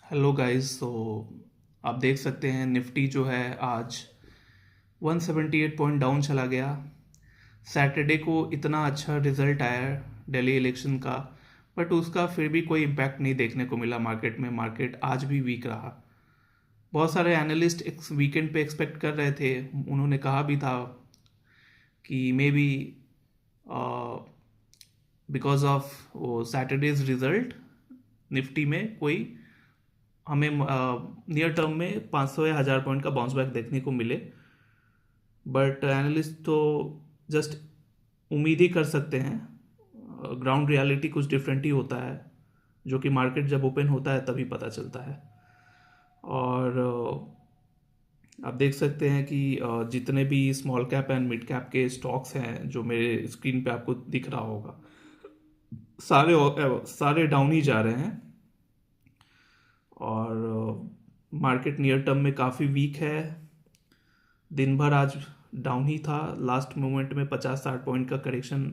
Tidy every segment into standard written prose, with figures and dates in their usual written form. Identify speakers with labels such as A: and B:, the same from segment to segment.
A: Hello guys. तो आप देख सकते हैं निफ्टी जो है आज 178 पॉइंट डाउन चला गया। सैटरडे को इतना अच्छा रिजल्ट आया दिल्ली इलेक्शन का, बट उसका फिर भी कोई इम्पैक्ट नहीं देखने को मिला मार्केट में। मार्केट आज भी वीक रहा। बहुत सारे एनालिस्ट वीकेंड पे एक्सपेक्ट कर रहे थे, उन्होंने कहा भी था कि मे बी बिकॉज ऑफ वो सैटरडेज रिजल्ट निफ्टी में कोई हमें नियर टर्म में 500 या 1000 पॉइंट का बाउंस बैक देखने को मिले। बट एनालिस्ट तो जस्ट उम्मीद ही कर सकते हैं। ग्राउंड रियलिटी कुछ डिफरेंट ही होता है, जो कि मार्केट जब ओपन होता है तभी पता चलता है। और आप देख सकते हैं कि जितने भी small cap and mid cap के स्टॉक्स हैं जो मेरे स्क्रीन पे आपको दिख रहा होगा, सारे सारे डाउन ही जा रहे हैं। और मार्केट नियर टर्म में काफ़ी वीक है। दिन भर आज डाउन ही था। लास्ट मोमेंट में 50-60 पॉइंट का करेक्शन,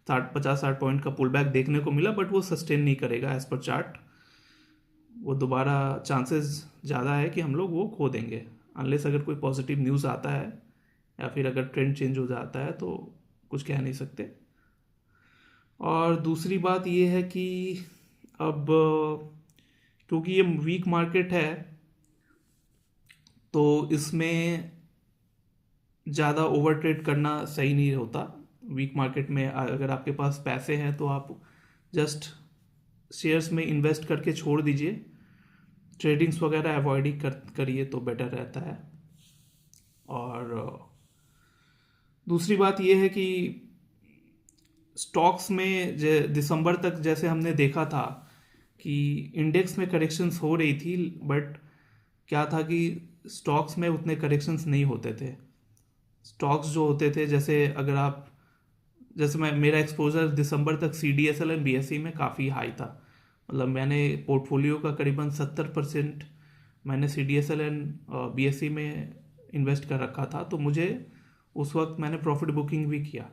A: 50-60 पॉइंट का पुल बैक देखने को मिला, बट वो सस्टेन नहीं करेगा एज पर चार्ट। वो दोबारा चांसेस ज़्यादा है कि हम लोग वो खो देंगे, अनलेस अगर कोई पॉजिटिव न्यूज़ आता है या फिर अगर ट्रेंड चेंज हो जाता है तो कुछ कह नहीं सकते। और दूसरी बात ये है कि अब क्योंकि ये वीक मार्केट है तो इसमें ज़्यादा ओवर ट्रेड करना सही नहीं होता। वीक मार्केट में अगर आपके पास पैसे हैं तो आप जस्ट शेयर्स में इन्वेस्ट करके छोड़ दीजिए। ट्रेडिंग्स वगैरह अवॉइड ही करिए तो बेटर रहता है। और दूसरी बात यह है कि स्टॉक्स में दिसंबर तक जैसे हमने देखा था कि इंडेक्स में करेक्शंस हो रही थी, बट क्या था कि स्टॉक्स में उतने करेक्शंस नहीं होते थे। स्टॉक्स जो होते थे, जैसे मैं मेरा एक्सपोजर दिसंबर तक CDSL एंड BSE में काफ़ी हाई था। मतलब मैंने पोर्टफोलियो का करीबन 70% मैंने CDSL एंड BSE में इन्वेस्ट कर रखा था। तो मुझे उस वक्त मैंने प्रॉफिट बुकिंग भी किया।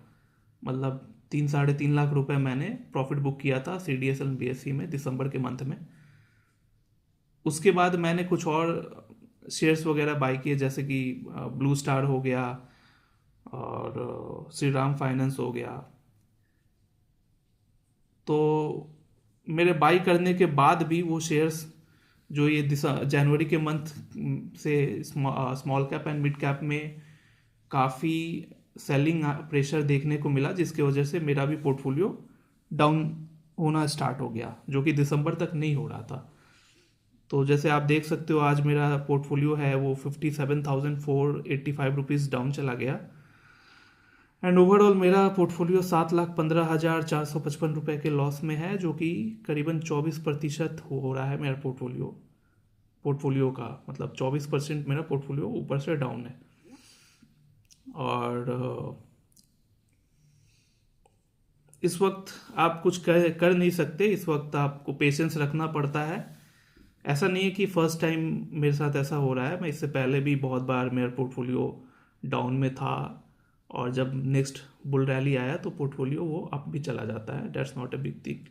A: मतलब 3-3.5 लाख रुपए मैंने प्रॉफिट बुक किया था CDSL एंड BSE में दिसंबर के मंथ में। उसके बाद मैंने कुछ और शेयर्स वगैरह बाई किए, जैसे कि ब्लू स्टार हो गया और श्री राम फाइनेंस हो गया। तो मेरे बाई करने के बाद भी वो शेयर्स जो ये जनवरी के मंथ से small cap and mid cap में काफ़ी सेलिंग प्रेशर देखने को मिला, जिसके वजह से मेरा भी पोर्टफोलियो डाउन होना स्टार्ट हो गया, जो कि दिसंबर तक नहीं हो रहा था। तो जैसे आप देख सकते हो आज मेरा पोर्टफोलियो है वो 57,485 रुपीज़ डाउन चला गया। एंड ओवरऑल मेरा पोर्टफोलियो 7,15,455 रुपये के लॉस में है, जो कि करीबन 24% हो रहा है मेरा पोर्टफोलियो का। मतलब 24% मेरा पोर्टफोलियो ऊपर से डाउन है। और इस वक्त आप कुछ कर नहीं सकते। इस वक्त आपको पेशेंस रखना पड़ता है। ऐसा नहीं है कि फर्स्ट टाइम मेरे साथ ऐसा हो रहा है। मैं इससे पहले भी बहुत बार मेरा पोर्टफोलियो डाउन में था, और जब नेक्स्ट बुल रैली आया तो पोर्टफोलियो वो अप भी चला जाता है। That's not a big thing.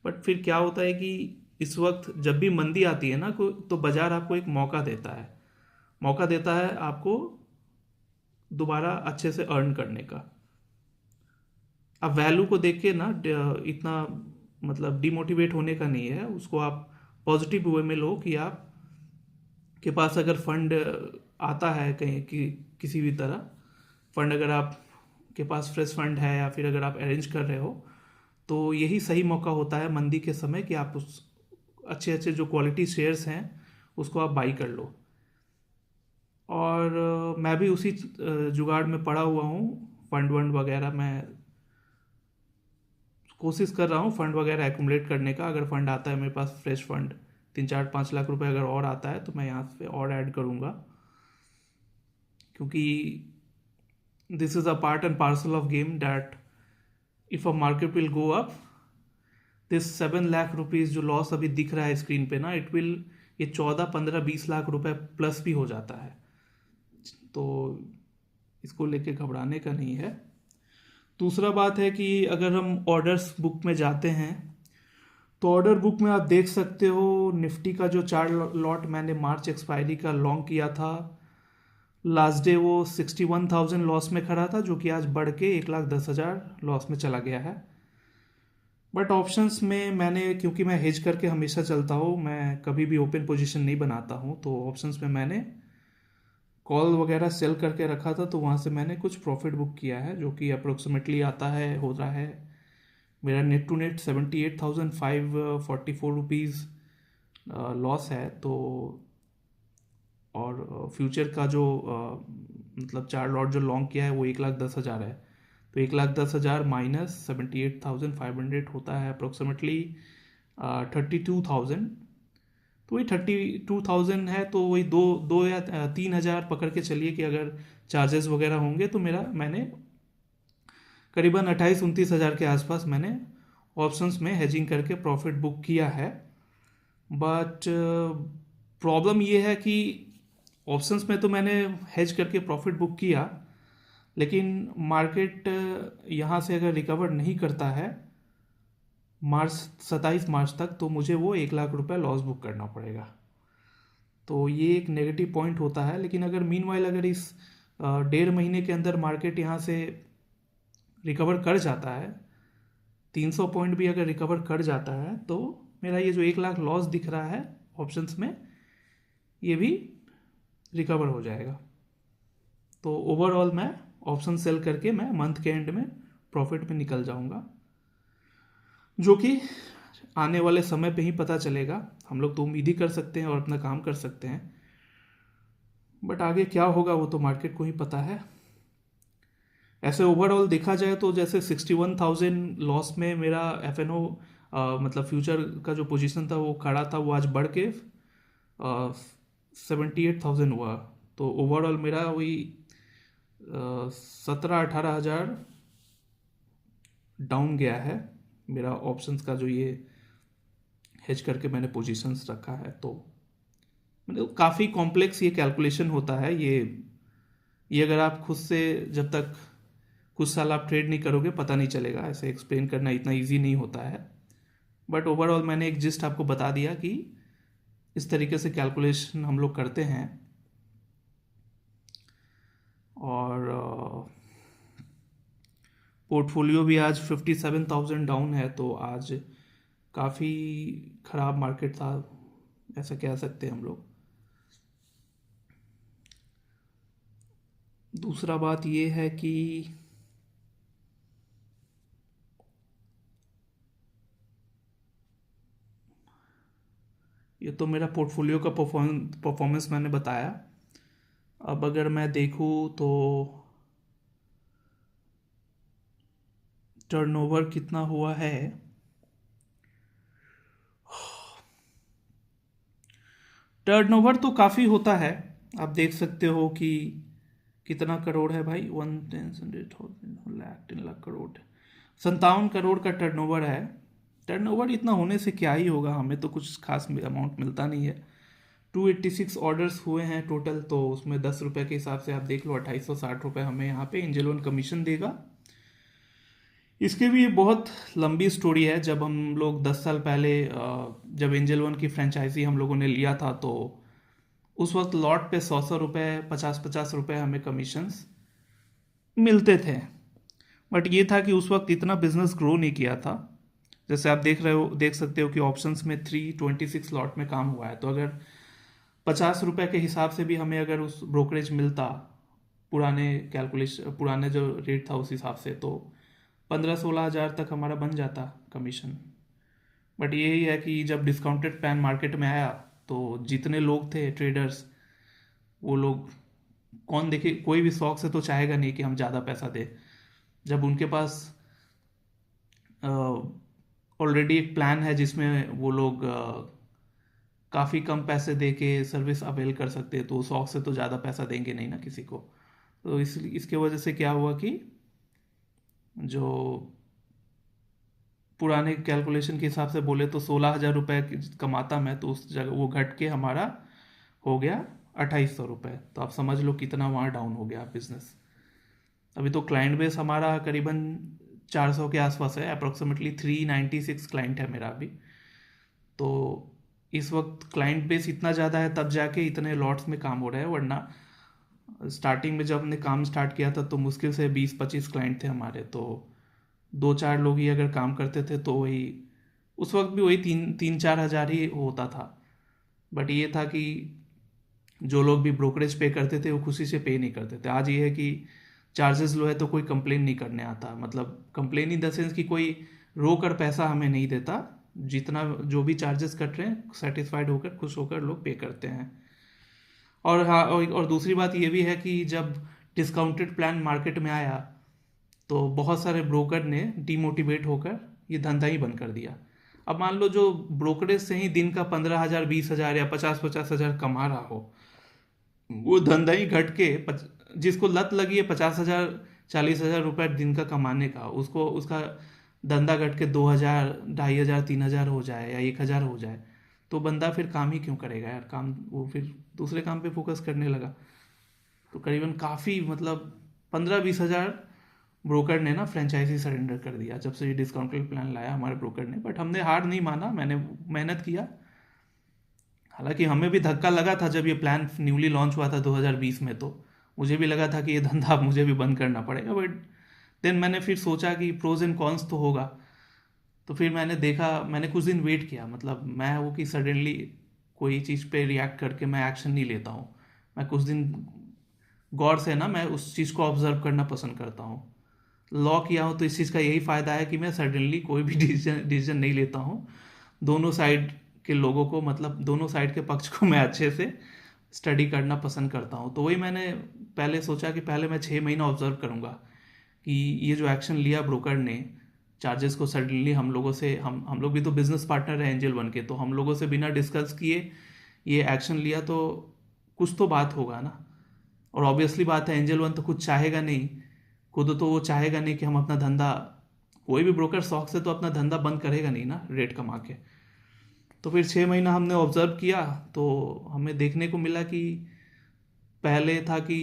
A: But फिर क्या होता है कि इस वक्त जब भी मंदी आती है ना तो बाजार आपको एक मौका देता है आपको दोबारा अच्छे से अर्न करने का। अब वैल्यू को देख के ना इतना मतलब डिमोटिवेट होने का नहीं है। उसको आप पॉजिटिव वे में लो कि आप के पास अगर फंड आता है कहीं किसी भी तरह फंड, अगर आप के पास फ्रेश फंड है या फिर अगर आप अरेंज कर रहे हो, तो यही सही मौका होता है मंदी के समय कि आप उस अच्छे अच्छे जो क्वालिटी शेयर्स हैं उसको आप बाई कर लो। और मैं भी उसी जुगाड़ में पड़ा हुआ हूँ। फंड वंड वगैरह मैं कोशिश कर रहा हूँ फंड वगैरह एक्यूमुलेट करने का। अगर फंड आता है मेरे पास फ्रेश फंड 3-4-5 लाख रुपए अगर और आता है तो मैं यहाँ पे और ऐड करूँगा, क्योंकि this is a part and parcel of game that if a market will go up, this 7 lakh rupees जो लॉस अभी दिख रहा है स्क्रीन पे ना, ये 14-15-20 लाख रुपए प्लस भी हो जाता है। तो इसको लेके घबराने का नहीं है। दूसरा बात है कि अगर हम ऑर्डर्स बुक में जाते हैं तो ऑर्डर बुक में आप देख सकते हो निफ्टी का जो 4 लॉट मैंने मार्च एक्सपायरी का लॉन्ग किया था, लास्ट डे वो 61,000 लॉस में खड़ा था, जो कि आज बढ़ के 1,10,000 लॉस में चला गया है। बट ऑप्शंस में मैंने, क्योंकि मैं हेज करके हमेशा चलता हूँ, मैं कभी भी ओपन पोजीशन नहीं बनाता हूँ, तो ऑप्शंस में मैंने कॉल वगैरह सेल करके रखा था, तो वहाँ से मैंने कुछ प्रॉफिट बुक किया है, जो कि अप्रोक्सीमेटली आता है, हो रहा है मेरा net to net 78,544 rupees loss है। तो और फ्यूचर का जो मतलब 4 लॉट जो लॉन्ग किया है वो 1,10,000 है, तो 1,10,000 माइनस 78,500 होता है अप्रोक्सीमेटली 32,000। तो वही 32,000 है, तो वही दो दो या 3,000 पकड़ के चलिए कि अगर चार्जेस वगैरह होंगे तो मैंने करीबन 28-29 हज़ार के आसपास मैंने ऑप्शंस में हेजिंग करके प्रॉफिट बुक किया है। बट प्रॉब्लम ये है कि ऑप्शंस में तो मैंने हेज करके प्रॉफिट बुक किया, लेकिन मार्केट यहाँ से अगर रिकवर नहीं करता है 27 मार्च तक, तो मुझे वो 1,00,000 रुपये लॉस बुक करना पड़ेगा। तो ये एक नेगेटिव पॉइंट होता है। लेकिन अगर मीनवाइल अगर इस 1.5 महीने के अंदर मार्केट यहाँ से रिकवर कर जाता है, 300 पॉइंट भी अगर रिकवर कर जाता है, तो मेरा ये जो 1,00,000 लॉस दिख रहा है ऑप्शंस में, ये भी रिकवर हो जाएगा। तो ओवरऑल मैं ऑप्शन सेल करके मैं मंथ के एंड में प्रॉफिट में निकल जाऊंगा, जो कि आने वाले समय पे ही पता चलेगा। हम लोग तो उम्मीद ही कर सकते हैं और अपना काम कर सकते हैं, बट आगे क्या होगा वो तो मार्केट को ही पता है। ऐसे ओवरऑल देखा जाए तो जैसे 61,000 लॉस में मेरा एफएनओ मतलब फ्यूचर का जो पोजीशन था वो खड़ा था, वो आज बढ़ के 78,000 हुआ। तो ओवरऑल मेरा वही 17-18 हज़ार डाउन गया है मेरा ऑप्शंस का, जो ये हेज करके मैंने पोजीशंस रखा है। तो मतलब काफ़ी कॉम्प्लेक्स ये कैलकुलेशन होता है। ये अगर आप खुद से जब तक कुछ साल आप ट्रेड नहीं करोगे पता नहीं चलेगा, ऐसे एक्सप्लेन करना इतना इजी नहीं होता है। बट ओवरऑल मैंने एक जिस्ट आपको बता दिया कि इस तरीके से कैलकुलेशन हम लोग करते हैं। और पोर्टफोलियो भी आज 57,000 डाउन है, तो आज काफ़ी ख़राब मार्केट था, ऐसा कह सकते हैं हम लोग। दूसरा बात ये है कि ये तो मेरा पोर्टफोलियो का परफॉर्मेंस मैंने बताया। अब अगर मैं देखूँ तो टर्नओवर कितना हुआ है, टर्नओवर तो काफ़ी होता है। आप देख सकते हो कि कितना करोड़ है भाई, 10 करोड़, 57 करोड़ का टर्नओवर है। टर्नओवर इतना होने से क्या ही होगा, हमें तो कुछ खास अमाउंट मिलता नहीं है। 286 ऑर्डर्स हुए हैं टोटल, तो उसमें 10 रुपये के हिसाब से आप देख लो 2,860 रुपये हमें यहाँ पे एंजल वन कमीशन देगा। इसके भी बहुत लंबी स्टोरी है। जब हम लोग 10 साल पहले जब एंजल वन की फ्रेंचाइजी हम लोगों ने लिया था, तो उस वक्त लॉट पे 100 रुपये, 50 रुपये हमें कमीशंस मिलते थे। बट ये था कि उस वक्त इतना बिजनेस ग्रो नहीं किया था। जैसे आप देख सकते हो कि ऑप्शंस में 326 लॉट में काम हुआ है, तो अगर 50 रुपये के हिसाब से भी हमें अगर उस ब्रोकरेज मिलता, पुराने जो रेट था उस हिसाब से, तो 15-16 हज़ार तक हमारा बन जाता कमीशन। बट यही है कि जब डिस्काउंटेड पैन मार्केट में आया, तो जितने लोग थे ट्रेडर्स, वो लोग कौन देखे, कोई भी शौक से तो चाहेगा नहीं कि हम ज़्यादा पैसा दे, जब उनके पास ऑलरेडी एक प्लान है जिसमें वो लोग काफ़ी कम पैसे दे के सर्विस अवेल कर सकते हैं, तो शौक से तो ज़्यादा पैसा देंगे नहीं ना किसी को। तो इसके वजह से क्या हुआ कि जो पुराने कैलकुलेशन के हिसाब से बोले तो 16,000 रुपये कमाता मैं, तो उस जगह वो घट के हमारा हो गया 2,800 रुपये। तो आप समझ लो कितना वहाँ डाउन हो गया बिजनेस। अभी तो क्लाइंट बेस हमारा करीबन 400 के आसपास है, अप्रोक्सीमेटली 396 क्लाइंट है मेरा अभी। तो इस वक्त क्लाइंट बेस इतना ज़्यादा है तब जाके इतने लॉट्स में काम हो रहा है, वरना स्टार्टिंग में जब हमने काम स्टार्ट किया था तो मुश्किल से 20-25 क्लाइंट थे हमारे, तो 2-4 लोग ही अगर काम करते थे तो वही उस वक्त भी वही 3-4 हज़ार ही होता था। बट ये था कि जो लोग भी ब्रोकरेज पे करते थे वो खुशी से पे नहीं करते थे। आज ये है कि चार्जेस लो है तो कोई कंप्लेन नहीं करने आता, मतलब कंप्लेन इन द सेंस कि कोई रो कर पैसा हमें नहीं देता, जितना जो भी चार्जेस कट रहे हैं सेटिस्फाइड होकर खुश होकर लोग पे करते हैं। और हाँ, और दूसरी बात ये भी है कि जब डिस्काउंटेड प्लान मार्केट में आया तो बहुत सारे ब्रोकर ने डीमोटिवेट होकर ये धंधा ही बंद कर दिया। अब मान लो जो ब्रोकरेज से ही दिन का 15,000 20,000 या 50-50 हज़ार कमा रहा हो, वो धंधा ही घट के जिसको लत लगी है 50,000 40,000 रुपये दिन का कमाने का, उसको उसका धंधा घट के 2,000 2,500 3,000 हो जाए या 1,000 हो जाए, तो बंदा फिर काम ही क्यों करेगा यार, काम वो फिर दूसरे काम पे फोकस करने लगा। तो करीबन काफ़ी मतलब 15-20 हज़ार ब्रोकर ने ना फ्रेंचाइजी सरेंडर कर दिया जब से ये डिस्काउंटेड प्लान लाया हमारे ब्रोकर ने। बट हमने हार नहीं माना, मैंने मेहनत किया। हालांकि हमें भी धक्का लगा था जब ये प्लान न्यूली लॉन्च हुआ था 2020 में, तो मुझे भी लगा था कि ये धंधा अब मुझे भी बंद करना पड़ेगा। बट देन मैंने फिर सोचा कि प्रोज एंड कॉन्स तो होगा, तो फिर मैंने देखा, मैंने कुछ दिन वेट किया। मतलब मैं वो कि सडनली कोई चीज़ पे रिएक्ट करके मैं एक्शन नहीं लेता हूँ। मैं कुछ दिन गौर से ना मैं उस चीज़ को ऑब्जर्व करना पसंद करता हूँ। लॉ किया हूँ तो इस चीज़ का यही फ़ायदा है कि मैं सडनली कोई भी डिसीजन नहीं लेता हूँ। दोनों साइड के लोगों को, मतलब दोनों साइड के पक्ष को मैं अच्छे से स्टडी करना पसंद करता हूँ। तो वही मैंने पहले सोचा कि पहले मैं 6 महीना ऑब्जर्व करूँगा कि ये जो एक्शन लिया ब्रोकर ने, चार्जेस को सडनली हम लोगों से, हम लोग भी तो बिजनेस पार्टनर हैं एंजल बन के, तो हम लोगों से बिना डिस्कस किए ये एक्शन लिया, तो कुछ तो बात होगा ना। और ऑब्वियसली बात है, एंजल वन तो कुछ चाहेगा नहीं, खुद तो वो चाहेगा नहीं कि हम अपना धंधा, कोई भी ब्रोकर शौक से तो अपना धंधा बंद करेगा नहीं ना रेट कमा के। तो फिर 6 महीना हमने ऑब्जर्व किया तो हमें देखने को मिला कि पहले था कि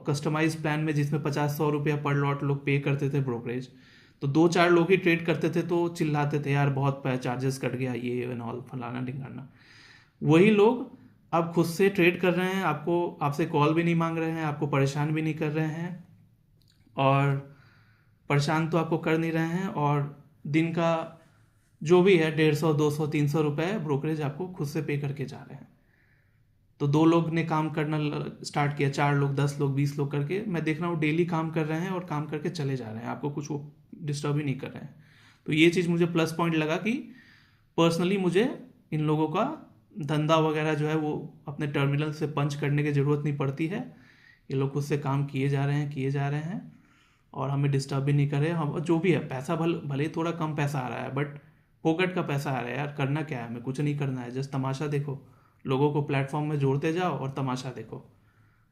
A: कस्टमाइज प्लान में जिसमें 50-100 रुपया पर लॉट लोग पे करते थे ब्रोकरेज, तो 2-4 लोग ही ट्रेड करते थे तो चिल्लाते थे यार बहुत चार्जेस कट गया ये एंड ऑल फलाना ढिंगाना। वही लोग अब खुद से ट्रेड कर रहे हैं, आपको आपसे कॉल भी नहीं मांग रहे हैं, आपको परेशान भी नहीं कर रहे हैं, और परेशान तो आपको कर नहीं रहे हैं, और दिन का जो भी है 150 200 300 रुपये ब्रोकरेज आपको खुद से पे करके जा रहे हैं। तो 2 लोग ने काम करना स्टार्ट किया, 4 लोग 10 लोग 20 लोग करके मैं देख रहा हूँ डेली काम कर रहे हैं और काम करके चले जा रहे हैं, आपको कुछ वो डिस्टर्ब ही नहीं कर रहे हैं। तो ये चीज़ मुझे प्लस पॉइंट लगा कि पर्सनली मुझे इन लोगों का धंधा वगैरह जो है वो अपने टर्मिनल से पंच करने की ज़रूरत नहीं पड़ती है। ये लोग खुद से काम किए जा रहे हैं किए जा रहे हैं और हमें डिस्टर्ब भी नहीं कर रहे हैं। हम जो भी है पैसा भले ही थोड़ा कम पैसा आ रहा है, बट फोकट का पैसा आ रहा है यार, करना क्या है, हमें कुछ नहीं करना है, जस्ट तमाशा देखो, लोगों को प्लेटफॉर्म में जोड़ते जाओ और तमाशा देखो।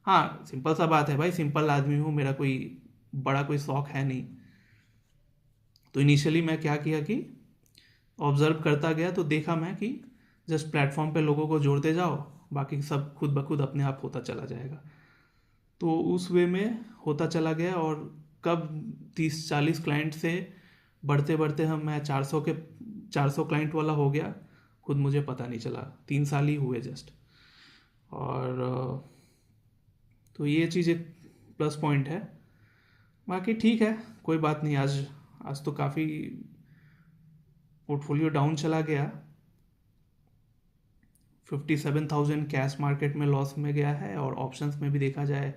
A: हाँ सिंपल सा बात है भाई, सिंपल आदमी हूँ, मेरा कोई बड़ा कोई शौक है नहीं। तो इनिशियली मैं क्या किया कि ऑब्जर्व करता गया, तो देखा मैं कि जस्ट प्लेटफॉर्म पे लोगों को जोड़ते जाओ, बाकी सब खुद ब खुद अपने आप होता चला जाएगा। तो उस वे में होता चला गया, और कब 30-40 क्लाइंट से बढ़ते बढ़ते मैं 400 क्लाइंट वाला हो गया, खुद मुझे पता नहीं चला, 3 साल ही हुए जस्ट। और तो ये चीज़ एक प्लस पॉइंट है। बाकी ठीक है, कोई बात नहीं। आज आज तो काफ़ी पोर्टफोलियो डाउन चला गया, 57,000 कैश मार्केट में लॉस में गया है, और ऑप्शंस में भी देखा जाए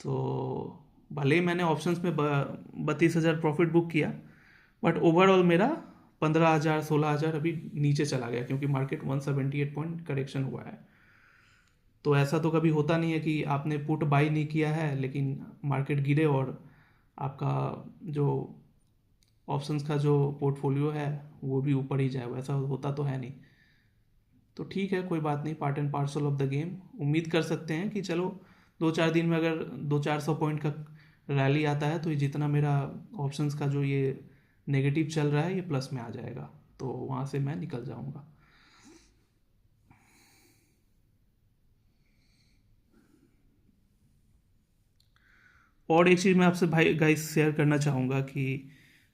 A: तो भले ही मैंने ऑप्शंस में 32,000 प्रॉफिट बुक किया, बट ओवरऑल मेरा 15,000 16,000 अभी नीचे चला गया, क्योंकि मार्केट 178 पॉइंट करेक्शन हुआ है। तो ऐसा तो कभी होता नहीं है कि आपने पुट बाई नहीं किया है लेकिन मार्केट गिरे और आपका जो ऑप्शंस का जो पोर्टफोलियो है वो भी ऊपर ही जाए, वैसा होता तो है नहीं। तो ठीक है, कोई बात नहीं, part and parcel of the game. उम्मीद कर सकते हैं कि चलो 2-4 दिन में अगर 200-400 पॉइंट का रैली आता है तो ये जितना मेरा ऑप्शंस का जो ये नेगेटिव चल रहा है ये प्लस में आ जाएगा, तो वहाँ से मैं निकल जाऊँगा। और एक चीज़ मैं आपसे भाई गाइस शेयर करना चाहूँगा कि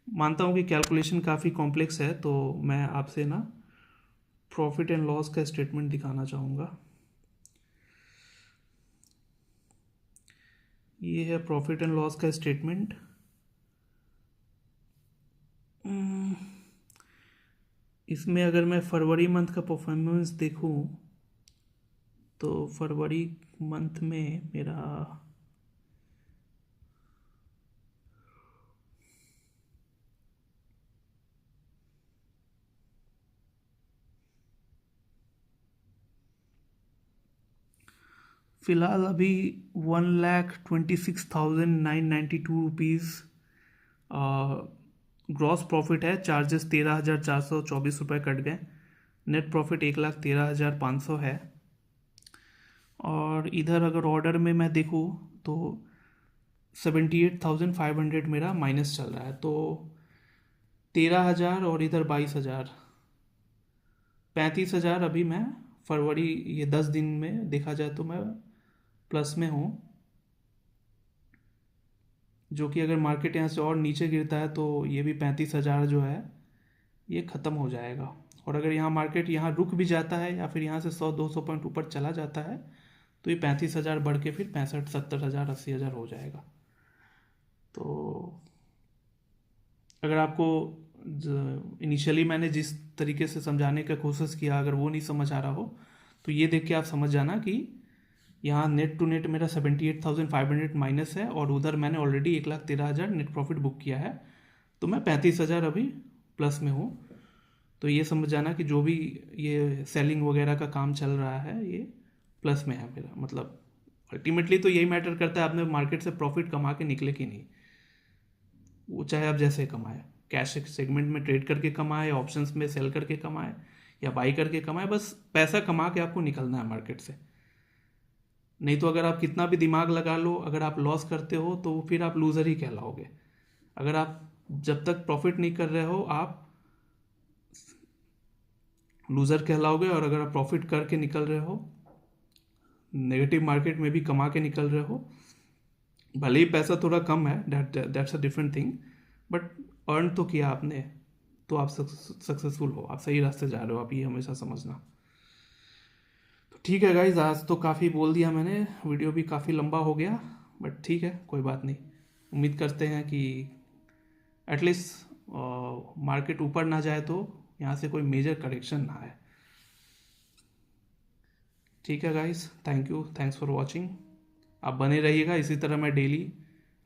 A: मानता हूँ कि कैलकुलेशन काफ़ी कॉम्प्लेक्स है, तो मैं आपसे ना प्रॉफिट एंड लॉस का स्टेटमेंट दिखाना चाहूँगा। ये है प्रॉफिट एंड लॉस का स्टेटमेंट। इसमें अगर मैं फरवरी मंथ का परफॉर्मेंस देखूं तो फरवरी मंथ में मेरा फ़िलहाल अभी 1,26,992 रुपीज़ ग्रॉस प्रॉफिट है। चार्जेस 13,424 रुपये कट गए। नेट प्रॉफिट 1,13,500 है। और इधर अगर ऑर्डर में मैं देखूँ तो 78,500 मेरा माइनस चल रहा है। तो 13,000 और इधर 22,000, 35,000 अभी मैं फरवरी ये 10 दिन में देखा जाए तो मैं प्लस में हूँ। जो कि अगर मार्केट यहाँ से और नीचे गिरता है तो ये भी 35,000 जो है ये ख़त्म हो जाएगा। और अगर यहाँ मार्केट यहाँ रुक भी जाता है या फिर यहाँ से 100-200 पॉइंट ऊपर चला जाता है तो ये 35,000 बढ़ के फिर 65,000-70,000 80,000 हो जाएगा। तो अगर आपको इनिशियली मैंने जिस तरीके से समझाने का कोशिश किया अगर वो नहीं समझ आ रहा हो तो ये देख के आप समझ जाना कि यहाँ नेट टू नेट मेरा 78,500 माइनस है और उधर मैंने ऑलरेडी 1,13,000 नेट प्रॉफिट बुक किया है। तो मैं 35,000 अभी प्लस में हूँ। तो ये समझ जाना कि जो भी ये सेलिंग वगैरह का काम चल रहा है ये प्लस में है मेरा। मतलब अल्टीमेटली तो यही मैटर करता है आपने मार्केट से प्रॉफिट कमा के निकले कि नहीं। वो चाहे आप जैसे कमाए, कैश सेगमेंट में ट्रेड करके कमाए, ऑप्शंस में सेल करके कमाए या बाई करके कमाए, बस पैसा कमा के आपको निकलना है मार्केट से। नहीं तो अगर आप कितना भी दिमाग लगा लो, अगर आप लॉस करते हो तो फिर आप लूज़र ही कहलाओगे। अगर आप जब तक प्रॉफिट नहीं कर रहे हो आप लूज़र कहलाओगे, और अगर आप प्रॉफिट करके निकल रहे हो, नेगेटिव मार्केट में भी कमा के निकल रहे हो, भले ही पैसा थोड़ा कम है, that's a different thing, but earn तो किया आपने, तो आप सक्सेसफुल हो, आप सही रास्ते जा रहे हो, आप ये हमेशा समझना। तो ठीक है गाइज, आज तो काफ़ी बोल दिया मैंने, वीडियो भी काफ़ी लंबा हो गया, बट ठीक है कोई बात नहीं। उम्मीद करते हैं कि एटलीस्ट मार्केट ऊपर ना जाए तो यहाँ से कोई मेजर करेक्शन ना आए। ठीक है guys, thank you, thanks for watching. आप बने रहिएगा इसी तरह। मैं डेली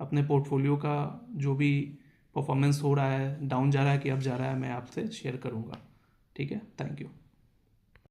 A: अपने पोर्टफोलियो का जो भी परफॉर्मेंस हो रहा है, डाउन जा रहा है कि अप जा रहा है, मैं आपसे शेयर करूँगा। ठीक है, थैंक यू।